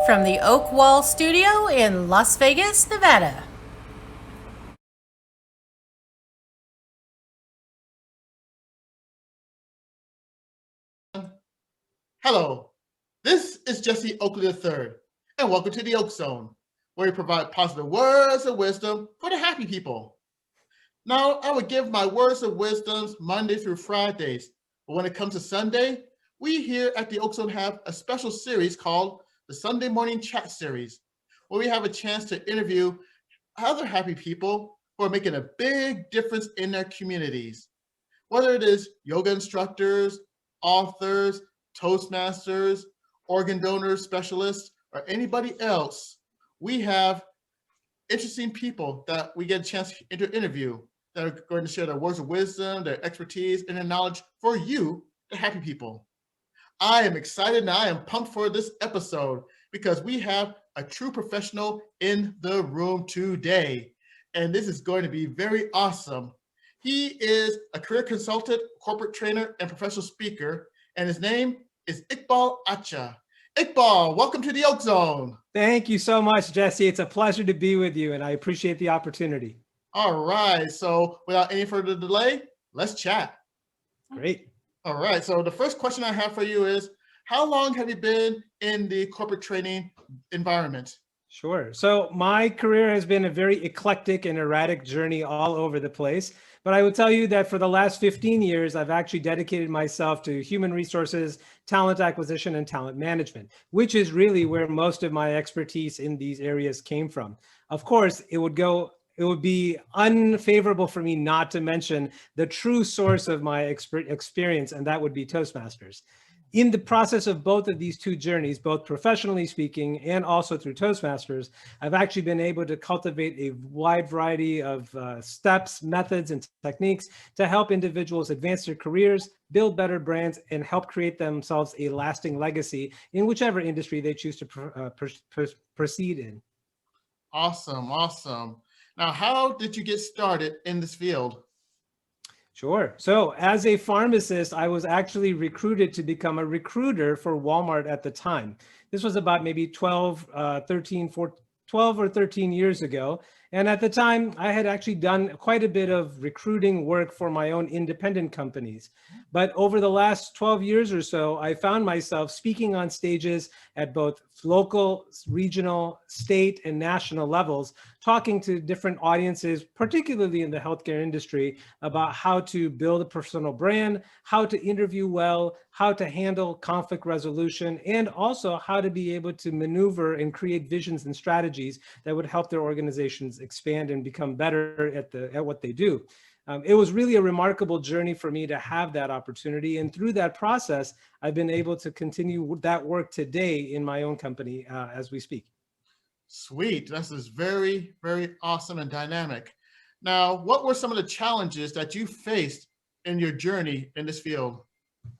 from the Oak Wall Studio in Las Vegas, Nevada. Hello, this is Jesse Oakley III, and welcome to the Oak Zone, where we provide positive words of wisdom for the happy people. Now, I would give my words of wisdoms Monday through Fridays, but when it comes to Sunday, we here at the Oak Zone have a special series called the Sunday Morning Chat Series, where we have a chance to interview other happy people who are making a big difference in their communities. Whether it is yoga instructors, authors, Toastmasters, organ donors, specialists, or anybody else, we have interesting people that we get a chance to interview that are going to share their words of wisdom, their expertise, and their knowledge for you, the happy people. I am excited and I am pumped for this episode because we have a true professional in the room today. And this is going to be very awesome. He is a career consultant, corporate trainer, and professional speaker, and his name is Iqbal Atcha. Iqbal, welcome to the Oak Zone. Thank you so much, Jesse. It's a pleasure to be with you, and I appreciate the opportunity. All right, so without any further delay, let's chat. Great. All right, so the first question I have for you is, how long have you been in the corporate training environment? Sure. So my career has been a very eclectic and erratic journey all over the place. But I would tell you that for the last 15 years, I've actually dedicated myself to human resources, talent acquisition, and talent management, which is really where most of my expertise in these areas came from. Of course, it would be unfavorable for me not to mention the true source of my experience, and that would be Toastmasters. In the process of both of these two journeys, both professionally speaking and also through Toastmasters, I've actually been able to cultivate a wide variety of steps, methods, and techniques to help individuals advance their careers, build better brands, and help create themselves a lasting legacy in whichever industry they choose to proceed in. Awesome, awesome. Now, how did you get started in this field? Sure. So as a pharmacist, I was actually recruited to become a recruiter for Walmart at the time. This was about maybe 12 or 13 years ago. And at the time, I had actually done quite a bit of recruiting work for my own independent companies. But over the last 12 years or so, I found myself speaking on stages at both local, regional, state, and national levels, talking to different audiences, particularly in the healthcare industry, about how to build a personal brand, how to interview well, how to handle conflict resolution, and also how to be able to maneuver and create visions and strategies that would help their organizations expand and become better at what they do. It was really a remarkable journey for me to have that opportunity. And through that process, I've been able to continue that work today in my own company as we speak. Sweet. This is very, very awesome and dynamic. Now, what were some of the challenges that you faced in your journey in this field?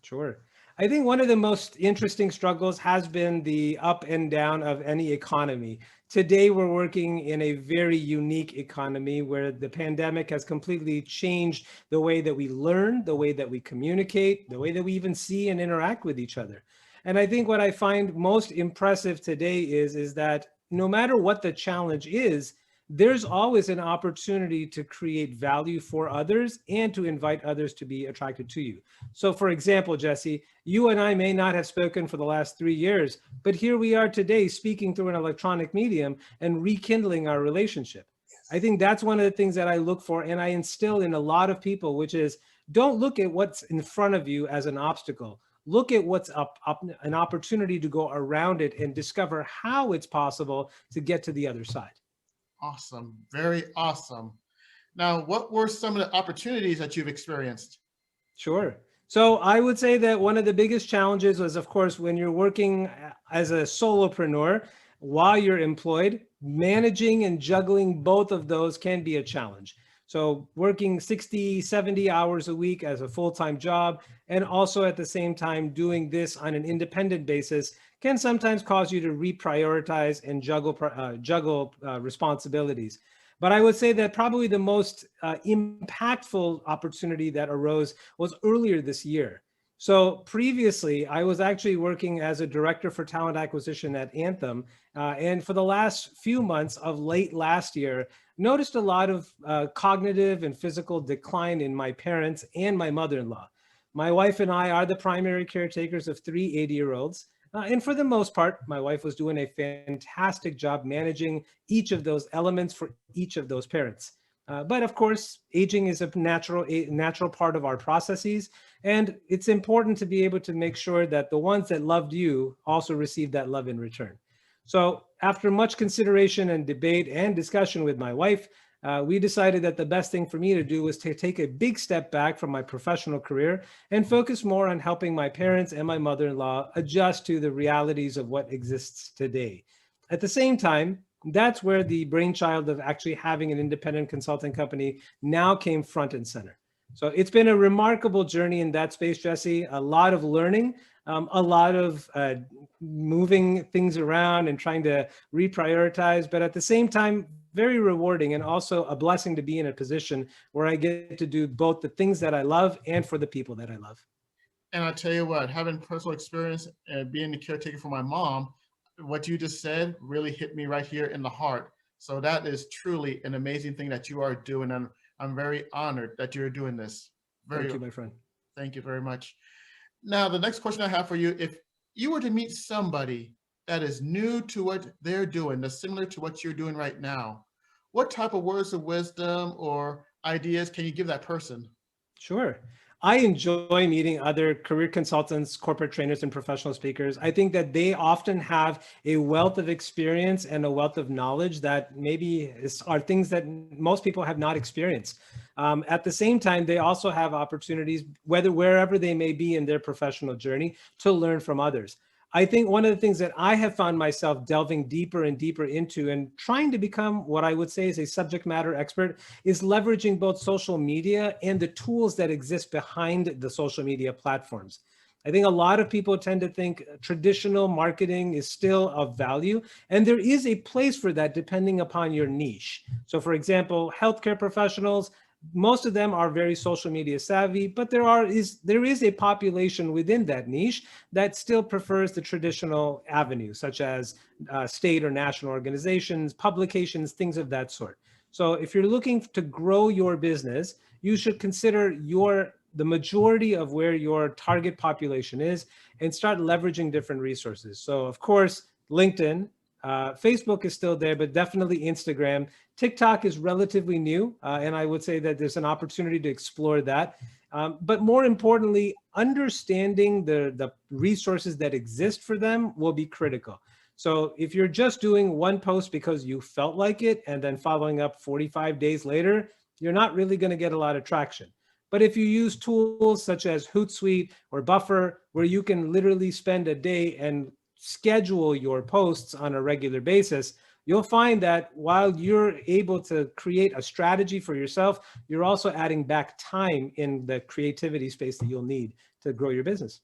Sure. I think one of the most interesting struggles has been the up and down of any economy. Today, we're working in a very unique economy where the pandemic has completely changed the way that we learn, the way that we communicate, the way that we even see and interact with each other. And I think what I find most impressive today is that no matter what the challenge is, there's always an opportunity to create value for others and to invite others to be attracted to you. So for example, Jesse, you and I may not have spoken for the last 3 years, but here we are today speaking through an electronic medium and rekindling our relationship. I think that's one of the things that I look for and I instill in a lot of people, which is don't look at what's in front of you as an obstacle. Look at what's an opportunity to go around it and discover how it's possible to get to the other side. Awesome. Very awesome. Now, what were some of the opportunities that you've experienced? Sure. So I would say that one of the biggest challenges was, of course, when you're working as a solopreneur while you're employed, managing and juggling both of those can be a challenge. So working 60, 70 hours a week as a full-time job, and also at the same time doing this on an independent basis can sometimes cause you to reprioritize and juggle responsibilities. But I would say that probably the most impactful opportunity that arose was earlier this year. So previously, I was actually working as a director for talent acquisition at Anthem. And for the last few months of late last year, noticed a lot of cognitive and physical decline in my parents and my mother-in-law. My wife and I are the primary caretakers of three 80-year-olds. And for the most part, my wife was doing a fantastic job managing each of those elements for each of those parents. But of course, aging is a natural part of our processes. And it's important to be able to make sure that the ones that loved you also receive that love in return. So after much consideration and debate and discussion with my wife, we decided that the best thing for me to do was to take a big step back from my professional career and focus more on helping my parents and my mother-in-law adjust to the realities of what exists today. At the same time, that's where the brainchild of actually having an independent consulting company now came front and center. So it's been a remarkable journey in that space, Jesse. A lot of learning, a lot of moving things around and trying to reprioritize, but at the same time, very rewarding and also a blessing to be in a position where I get to do both the things that I love and for the people that I love. And I tell you what, having personal experience and being the caretaker for my mom, what you just said really hit me right here in the heart. So that is truly an amazing thing that you are doing. And I'm very honored that you're doing this. Thank you, my friend. Thank you very much. Now, the next question I have for you, if you were to meet somebody that is new to what they're doing, that's similar to what you're doing right now, what type of words of wisdom or ideas can you give that person? Sure. I enjoy meeting other career consultants, corporate trainers, and professional speakers. I think that they often have a wealth of experience and a wealth of knowledge that are things that most people have not experienced. At the same time, they also have opportunities, wherever they may be in their professional journey, to learn from others. I think one of the things that I have found myself delving deeper and deeper into and trying to become what I would say is a subject matter expert is leveraging both social media and the tools that exist behind the social media platforms. I think a lot of people tend to think traditional marketing is still of value, and there is a place for that depending upon your niche. So for example, healthcare professionals, most of them are very social media savvy, but there is a population within that niche that still prefers the traditional avenues, such as state or national organizations, publications, things of that sort. So if you're looking to grow your business, you should consider the majority of where your target population is and start leveraging different resources. So of course, LinkedIn, Facebook is still there, but definitely Instagram. TikTok is relatively new, and I would say that there's an opportunity to explore that. But more importantly, understanding the resources that exist for them will be critical. So if you're just doing one post because you felt like it and then following up 45 days later, you're not really going to get a lot of traction. But if you use tools such as Hootsuite or Buffer, where you can literally spend a day and schedule your posts on a regular basis, you'll find that while you're able to create a strategy for yourself, you're also adding back time in the creativity space that you'll need to grow your business.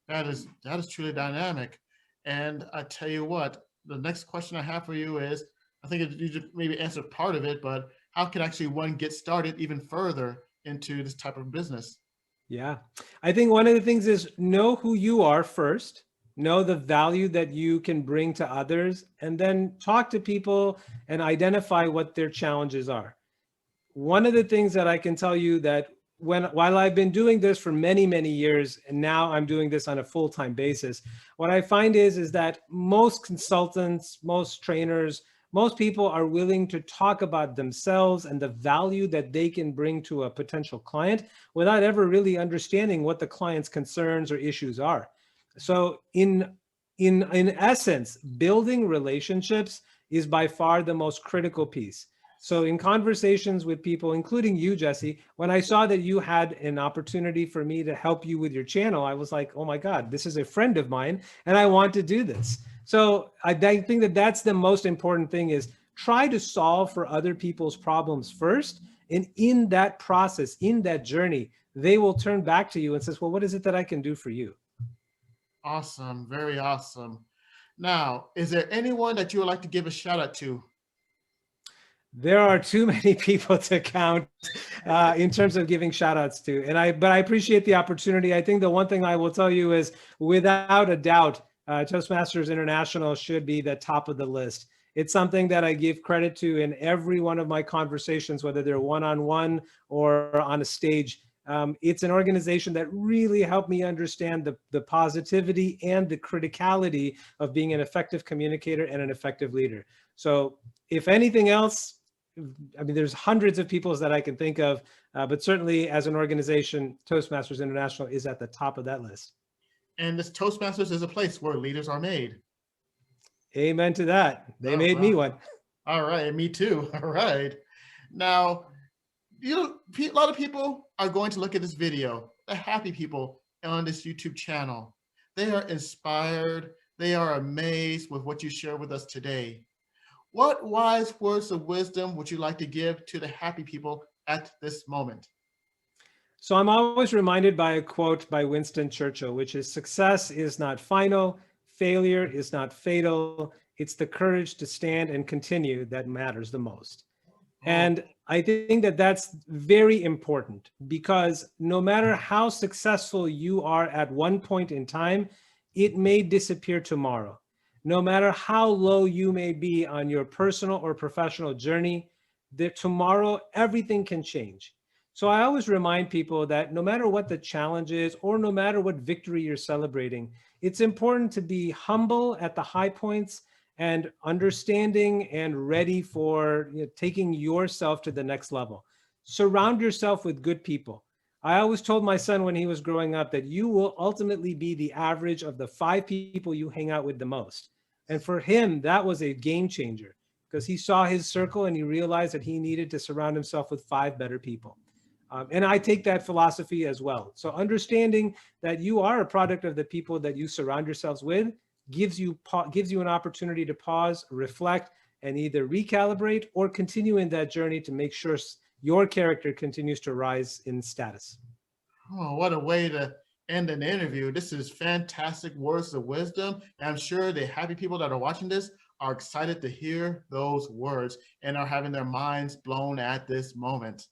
That is truly dynamic. And I tell you what, the next question I have for you is, I think you just maybe answered part of it, but how can actually one get started even further into this type of business? Yeah, I think one of the things is know who you are first, know the value that you can bring to others, and then talk to people and identify what their challenges are. One of the things that I can tell you that while I've been doing this for many, many years, and now I'm doing this on a full-time basis, what I find is that most consultants, most trainers, most people are willing to talk about themselves and the value that they can bring to a potential client without ever really understanding what the client's concerns or issues are. So in essence, building relationships is by far the most critical piece. So in conversations with people, including you, Jesse, when I saw that you had an opportunity for me to help you with your channel, I was like, oh my God, this is a friend of mine and I want to do this. So I think that that's the most important thing is try to solve for other people's problems first. And in that process, in that journey, they will turn back to you and says, well, what is it that I can do for you? Awesome. Very awesome. Now, is there anyone that you would like to give a shout out to? There are too many people to count in terms of giving shout outs to. But I appreciate the opportunity. I think the one thing I will tell you is without a doubt, Toastmasters International should be the top of the list. It's something that I give credit to in every one of my conversations, whether they're one-on-one or on a stage. It's an organization that really helped me understand the positivity and the criticality of being an effective communicator and an effective leader. So if anything else, I mean, there's hundreds of people that I can think of, but certainly as an organization, Toastmasters International is at the top of that list. And this Toastmasters is a place where leaders are made. Amen to that. They Oh, made me one. All right, me too. All right. Now, a lot of people are going to look at this video, the happy people on this YouTube channel. They are inspired. They are amazed with what you share with us today. What wise words of wisdom would you like to give to the happy people at this moment? So I'm always reminded by a quote by Winston Churchill, which is, success is not final, failure is not fatal. It's the courage to stand and continue that matters the most. And I think that that's very important, because no matter how successful you are at one point in time, it may disappear tomorrow. No matter how low you may be on your personal or professional journey, tomorrow everything can change. So I always remind people that no matter what the challenge is, or no matter what victory you're celebrating, it's important to be humble at the high points and understanding and ready for taking yourself to the next level. Surround yourself with good people. I always told my son when he was growing up that you will ultimately be the average of the 5 people you hang out with the most. And for him, that was a game changer, because he saw his circle and he realized that he needed to surround himself with 5 better people. And I take that philosophy as well. So understanding that you are a product of the people that you surround yourselves with gives you an opportunity to pause, reflect, and either recalibrate or continue in that journey to make sure your character continues to rise in status. Oh, what a way to end an interview. This is fantastic words of wisdom. And I'm sure the happy people that are watching this are excited to hear those words and are having their minds blown at this moment.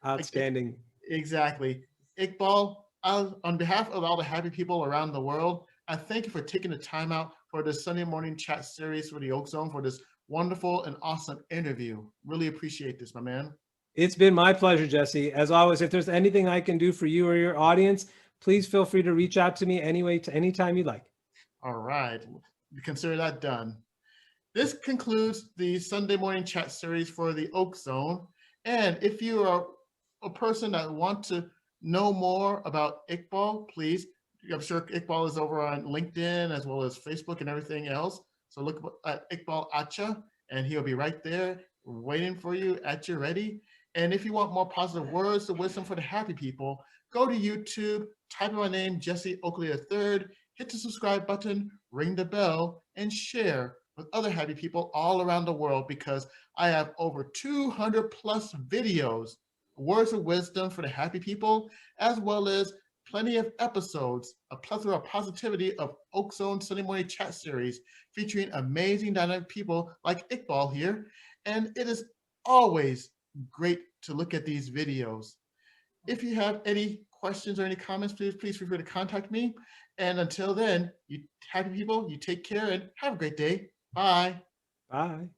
Outstanding. Exactly. Iqbal, on behalf of all the happy people around the world, I thank you for taking the time out for this Sunday morning chat series for the Oak Zone, for this wonderful and awesome interview. Really appreciate this, my man. It's been my pleasure, Jesse. As always, if there's anything I can do for you or your audience, please feel free to reach out to me anytime you'd like. All right. Consider that done. This concludes the Sunday morning chat series for the Oak Zone. And if you are a person that wants to know more about Iqbal, please, I'm sure Iqbal is over on LinkedIn as well as Facebook and everything else. So look at Iqbal Atcha, and he'll be right there waiting for you at your ready. And if you want more positive words of wisdom for the happy people, go to YouTube, type in my name, Jesse Oakley III, hit the subscribe button, ring the bell, and share with other happy people all around the world, because I have over 200 plus videos, words of wisdom for the happy people, as well as plenty of episodes, a plethora of positivity of Oak Zone Sunday morning chat series featuring amazing dynamic people like Iqbal here. And it is always great to look at these videos. If you have any questions or any comments, please feel free to contact me. And until then, you happy people, you take care and have a great day. Bye. Bye.